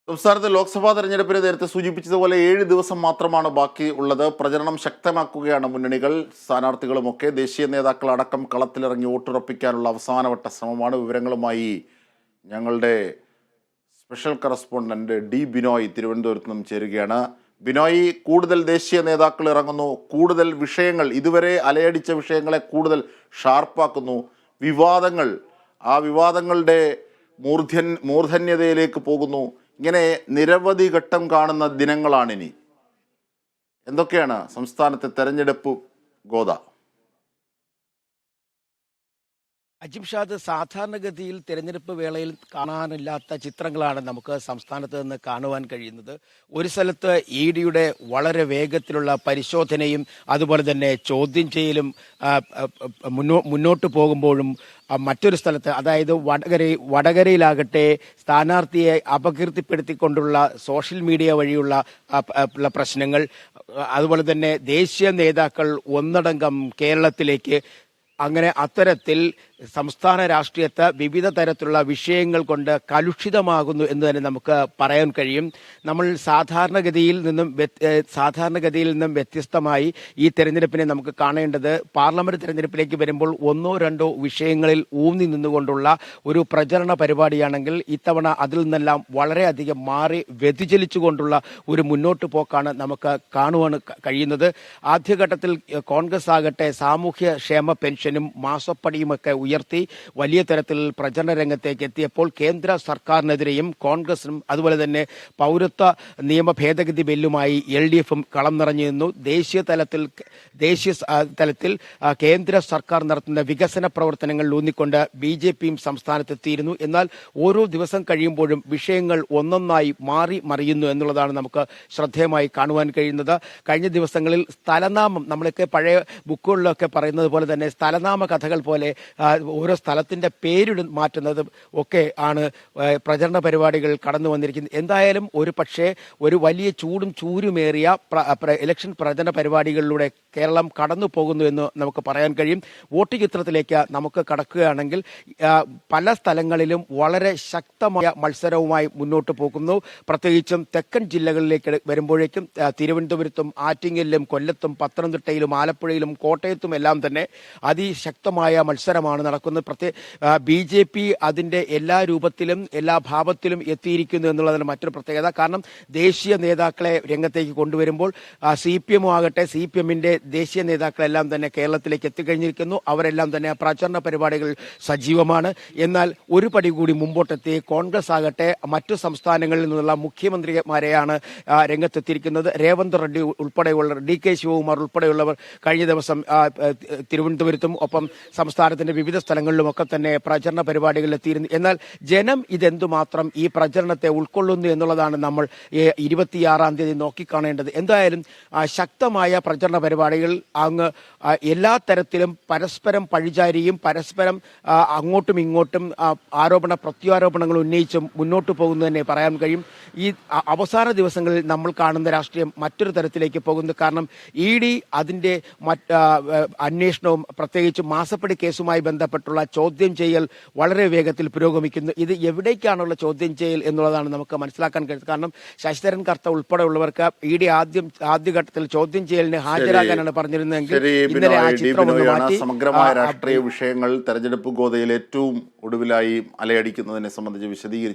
സംസ്ഥാനത്ത് ലോക്സഭാ തെരഞ്ഞെടുപ്പിന് നേരത്തെ സൂചിപ്പിച്ചതുപോലെ 7 ദിവസം മാത്രമാണ് ബാക്കി ഉള്ളത്. പ്രചരണം ശക്തമാക്കുകയാണ് മുന്നണികൾ. സ്ഥാനാർത്ഥികളുമൊക്കെ ദേശീയ നേതാക്കൾ അടക്കം കളത്തിലിറങ്ങി വോട്ടുറപ്പിക്കാനുള്ള അവസാനവട്ട ശ്രമമാണ്. വിവരങ്ങളുമായി ഞങ്ങളുടെ സ്പെഷ്യൽ കറസ്പോണ്ടന്റ് ഡി ബിനോയ് തിരുവനന്തപുരത്ത് നിന്നും ചേരുകയാണ്. ബിനോയ്, കൂടുതൽ ദേശീയ നേതാക്കൾ ഇറങ്ങുന്നു, കൂടുതൽ വിഷയങ്ങൾ, ഇതുവരെ അലയടിച്ച വിഷയങ്ങളെ കൂടുതൽ ഷാർപ്പാക്കുന്നു. വിവാദങ്ങൾ, ആ വിവാദങ്ങളുടെ മൂർധന്യതയിലേക്ക് പോകുന്നു. ഇങ്ങനെ നിരവധി ഘട്ടം കാണുന്ന ദിനങ്ങളാണിനി. എന്തൊക്കെയാണ് സംസ്ഥാനത്തെ തെരഞ്ഞെടുപ്പ് ഗോദ? അജിംഷാദ്, സാധാരണഗതിയിൽ തെരഞ്ഞെടുപ്പ് വേളയിൽ കാണാനില്ലാത്ത ചിത്രങ്ങളാണ് നമുക്ക് സംസ്ഥാനത്ത് നിന്ന് കാണുവാൻ കഴിയുന്നത്. ഒരു സ്ഥലത്ത് ഇ ഡിയുടെ വളരെ വേഗത്തിലുള്ള പരിശോധനയും അതുപോലെ തന്നെ ചോദ്യം ചെയ്യലും മുന്നോട്ട് പോകുമ്പോഴും മറ്റൊരു സ്ഥലത്ത്, അതായത് വടകരയിലാകട്ടെ സ്ഥാനാർത്ഥിയെ അപകീർത്തിപ്പെടുത്തിക്കൊണ്ടുള്ള സോഷ്യൽ മീഡിയ വഴിയുള്ള പ്രശ്നങ്ങൾ, അതുപോലെ തന്നെ ദേശീയ നേതാക്കൾ ഒന്നടങ്കം കേരളത്തിലേക്ക്, അങ്ങനെ അത്തരത്തിൽ സംസ്ഥാന രാഷ്ട്രീയത്തെ വിവിധ തരത്തിലുള്ള വിഷയങ്ങൾ കൊണ്ട് കലുഷിതമാകുന്നു എന്ന് തന്നെ നമുക്ക് പറയാൻ കഴിയും. നമ്മൾ സാധാരണഗതിയിൽ നിന്നും വ്യത്യസ്തമായി ഈ തെരഞ്ഞെടുപ്പിനെ നമുക്ക് കാണേണ്ടത്, പാർലമെന്റ് തെരഞ്ഞെടുപ്പിലേക്ക് വരുമ്പോൾ ഒന്നോ രണ്ടോ വിഷയങ്ങളിൽ ഊന്നി നിന്നുകൊണ്ടുള്ള ഒരു പ്രചരണ പരിപാടിയാണെങ്കിൽ ഇത്തവണ അതിൽ നിന്നെല്ലാം വളരെയധികം മാറി വ്യതിചലിച്ചുകൊണ്ടുള്ള ഒരു മുന്നോട്ട് പോക്കാണ് നമുക്ക് കാണുവാൻ കഴിയുന്നത്. ആദ്യഘട്ടത്തിൽ കോൺഗ്രസ് ആകട്ടെ സാമൂഹ്യ ക്ഷേമ പെൻഷനും മാസപ്പടിയുമൊക്കെ ഉയർത്തി വലിയ തരത്തിൽ പ്രചരണ രംഗത്തേക്ക് എത്തിയപ്പോൾ കേന്ദ്ര സർക്കാരിനെതിരെയും കോൺഗ്രസും അതുപോലെ തന്നെ പൗരത്വ നിയമ ഭേദഗതി ബില്ലുമായി LDFും കളം നിറഞ്ഞു നിന്നു. ദേശീയ തലത്തിൽ കേന്ദ്ര സർക്കാർ നടത്തുന്ന വികസന പ്രവർത്തനങ്ങൾ ഊന്നിക്കൊണ്ട് BJPയും സംസ്ഥാനത്തെത്തിയിരുന്നു. എന്നാൽ ഓരോ ദിവസം കഴിയുമ്പോഴും വിഷയങ്ങൾ ഒന്നൊന്നായി മാറി മറിയുന്നു എന്നുള്ളതാണ് നമുക്ക് ശ്രദ്ധേയമായി കാണുവാൻ കഴിയുന്നത്. കഴിഞ്ഞ ദിവസങ്ങളിൽ സ്ഥലനാമം, നമ്മളൊക്കെ പഴയ ബുക്കുകളിലൊക്കെ പറയുന്നത് പോലെ തന്നെ സ്ഥലനാമ കഥകൾ പോലെ ഓരോ സ്ഥലത്തിന്റെ പേരിട് മാറ്റുന്നത് ഒക്കെ ആണ് പ്രചരണ പരിപാടികൾ കടന്നു വന്നിരിക്കുന്നത്. എന്തായാലും ഒരു വലിയ ചൂരുമേറിയ ഇലക്ഷൻ പ്രചരണ പരിപാടികളിലൂടെ കേരളം കടന്നു പോകുന്നു എന്ന് നമുക്ക് പറയാൻ കഴിയും. വോട്ട് ചിത്രത്തിലേക്ക് നമുക്ക് കടക്കുകയാണെങ്കിൽ പല സ്ഥലങ്ങളിലും വളരെ ശക്തമായ മത്സരവുമായി മുന്നോട്ട് പോകുന്നു. പ്രത്യേകിച്ചും തെക്കൻ ജില്ലകളിലേക്ക് വരുമ്പോഴേക്കും തിരുവനന്തപുരത്തും ആറ്റിങ്ങലിലും കൊല്ലത്തും പത്തനംതിട്ടയിലും ആലപ്പുഴയിലും കോട്ടയത്തും എല്ലാം തന്നെ അതിശക്തമായ മത്സരമാണ് നടക്കുന്നത്. BJP അതിന്റെ എല്ലാ രൂപത്തിലും എല്ലാ ഭാവത്തിലും എത്തിയിരിക്കുന്നു എന്നുള്ളതാണ് മറ്റൊരു പ്രത്യേകത. കാരണം ദേശീയ നേതാക്കളെ രംഗത്തേക്ക് കൊണ്ടുവരുമ്പോൾ CPM ആകട്ടെ, CPMന്റെ ദേശീയ നേതാക്കളെല്ലാം തന്നെ കേരളത്തിലേക്ക് എത്തിക്കഴിഞ്ഞിരിക്കുന്നു. അവരെല്ലാം തന്നെ പ്രചരണ പരിപാടികൾ സജീവമാണ്. എന്നാൽ ഒരു പടി കൂടി മുമ്പോട്ടെത്തി കോൺഗ്രസ് ആകട്ടെ മറ്റു സംസ്ഥാനങ്ങളിൽ നിന്നുള്ള മുഖ്യമന്ത്രിമാരെയാണ് രംഗത്തെത്തിയിരിക്കുന്നത്. രേവന്ത് റെഡ്ഡി ഉൾപ്പെടെയുള്ള DK ശിവകുമാർ ഉൾപ്പെടെയുള്ളവർ കഴിഞ്ഞ ദിവസം തിരുവനന്തപുരത്തും ഒപ്പം സംസ്ഥാനത്തിന്റെ വിവിധ സ്ഥലങ്ങളിലുമൊക്കെ തന്നെ പ്രചരണ പരിപാടികളിൽ എത്തിയിരുന്നു. എന്നാൽ ജനം ഇതെന്തുമാത്രം ഈ പ്രചരണത്തെ ഉൾക്കൊള്ളുന്നു എന്നുള്ളതാണ് നമ്മൾ 26-ാം തീയതി നോക്കിക്കാണേണ്ടത്. എന്തായാലും ശക്തമായ പ്രചരണ പരിപാടികൾ അങ്ങ് എല്ലാ തരത്തിലും പരസ്പരം പഴിചാരിയും പരസ്പരം അങ്ങോട്ടും ഇങ്ങോട്ടും പ്രത്യാരോപണങ്ങൾ ഉന്നയിച്ചും മുന്നോട്ട് പോകുന്നു തന്നെ പറയാൻ കഴിയും. ഈ അവസാന ദിവസങ്ങളിൽ നമ്മൾ കാണുന്ന രാഷ്ട്രീയം മറ്റൊരു തരത്തിലേക്ക് പോകുന്നു. കാരണം ED അതിന്റെ അന്വേഷണവും പ്രത്യേകിച്ച് മാസപ്പടി കേസുമായി ബന്ധപ്പെട്ടുള്ള ചോദ്യം ചെയ്യൽ വളരെ വേഗത്തിൽ പുരോഗമിക്കുന്നു. ഇത് എവിടേക്കാണുള്ള ചോദ്യം ചെയ്യൽ എന്നുള്ളതാണ് നമുക്ക് മനസ്സിലാക്കാൻ കഴിയുന്നത്. കാരണം ശശിധരൻ കർത്ത ഉൾപ്പെടെയുള്ളവർക്ക് ED ആദ്യഘട്ടത്തിൽ ചോദ്യം ചെയ്യലിന് ഹാജരാകാനാണ് പറഞ്ഞിരുന്നതെങ്കിൽ ഇന്നലെ ആ ചിത്രം ഒന്ന് മാറ്റി. സമഗ്രമായ രാഷ്ട്രീയ വിഷയങ്ങൾ തെരഞ്ഞെടുപ്പ് ഗോദയിൽ ഏറ്റവും ഒടുവിലായി അലയടിക്കുന്നതിനെ സംബന്ധിച്ച് വിശദീകരിച്ചു.